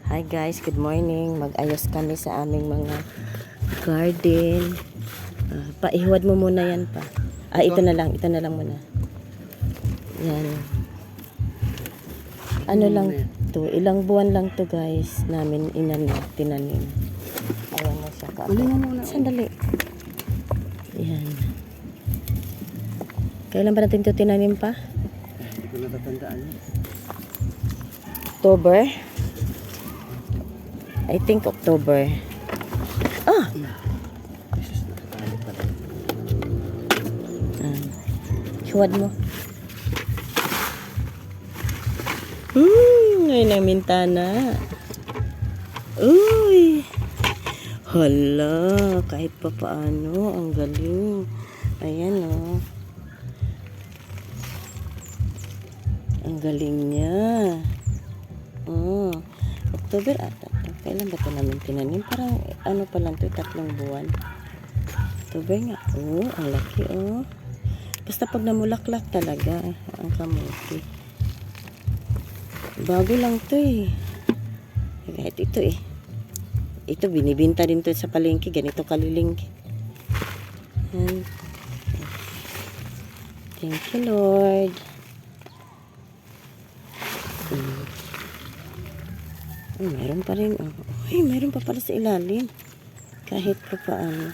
Hi guys, good morning. Mag-ayos kami sa aming mga garden. Paihuwad mo muna yan pa. Ito na lang muna. Yan. Ano lang to, ilang buwan lang to guys, namin tinanim. Ayan na siya. Sandali. Yan. Kailan ba natin ito tinanim pa? Hindi ko natatandaan. October? I think October. Huwad mo. Ngayon ang mintana. Uy. Hala, kahit pa paano, ang galing. Ayan oh. Ang galing niya. October ata. Kailan ba ito namin tinanim? Parang ano pa lang ito, 3 buwan. October nga. Ang laki oh. Basta pag namulaklak talaga ang kamuti. Bago lang ito eh. Kahit ito eh. Ito binibinta din ito sa palengke. Ganito kalilingki. Thank you Lord. Meron pa rin. Meron pa pala sa ilalim. Kahit pa paano.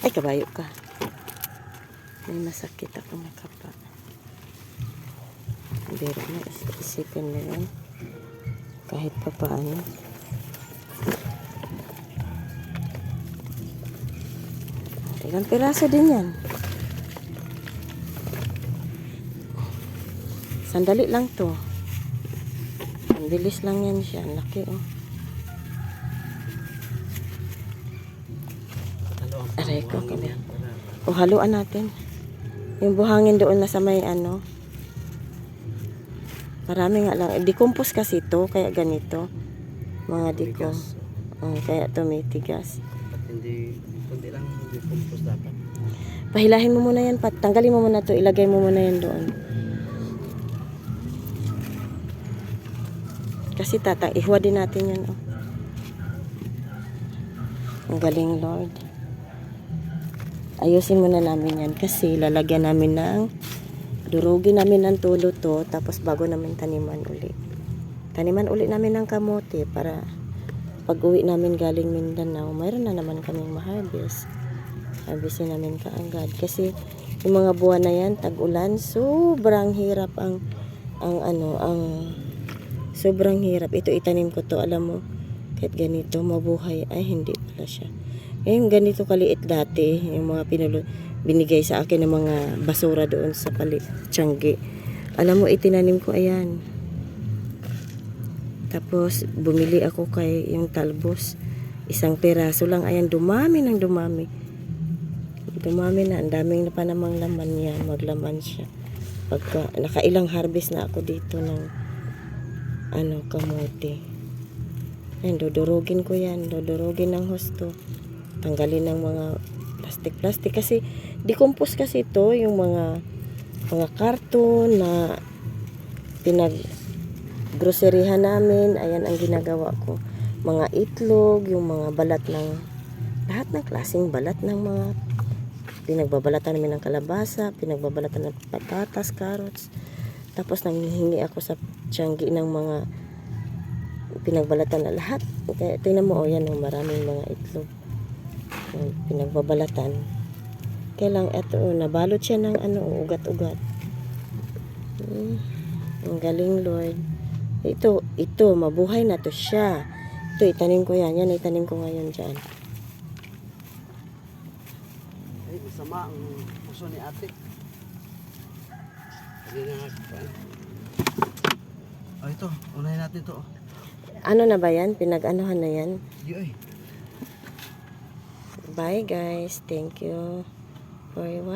Ay, kabayo ka. May masakit ako ng kapa. Pero na, isipin mo yan. Kahit pa paano. Ilang piraso din yan. Sandali lang to. Ang bilis lang yan siya. Ang laki oh. Aray ko kami. Haluan natin. Yung buhangin doon na sa may ano. Marami nga lang. Decompose kasi to. Kaya ganito. Mga decom. Kaya tumitigas. Hindi lang decompose dapat. Pahilahin mo muna yan, Pat. Tanggalin mo muna to. Ilagay mo muna yan doon. Kasi ihuwa din natin yan. Oh. Ang galing Lord. Ayusin muna namin yan kasi lalagyan namin durugin namin ng tulo to tapos bago namin taniman uli namin ng kamote para pag uwi namin galing Mindanao mayroon na naman kaming ma-harvest. Harvestin namin kaagad kasi yung mga buwan na yan tag-ulan sobrang hirap sobrang hirap. Ito itanim ko to, alam mo kahit ganito mabuhay ay hindi pala siya. Yung ganito kaliit dati, yung mga binigay sa akin ng mga basura doon sa Tiangge. Alam mo, itinanim ko, ayan. Tapos, bumili ako kay yung talbos. 1 piraso lang, ayan, dumami ng dumami. Dumami na, ang daming na pa namang laman yan, maglaman siya. Pagka, nakailang harvest na ako dito ng, kamote. Ayan, dodorogin ko yan, dodorogin ng husto. Tanggalin ng mga plastic kasi decompose kasi ito yung mga karton na groceryhan namin. Ayan ang ginagawa ko, mga itlog, yung mga balat ng lahat ng klaseng balat ng mga pinagbabalatan namin ng kalabasa, pinagbabalatan ng patatas, carrots. Tapos nanghihingi ako sa Tiangge ng mga pinagbalatan na lahat. Kaya tingnan mo yan, maraming mga itlog pinagbabalatan. Kaya lang ito nabalot siya ng ugat-ugat. Ang galing Lord. Ito mabuhay na to siya. Ito itanim ko yan itanim ko ngayon dyan. Ay, masama ang puso ni ate. Ito, unahin natin to. Ano na ba yan? Pinag-anuhan na yan? Yoy. Bye guys. Thank you for watching.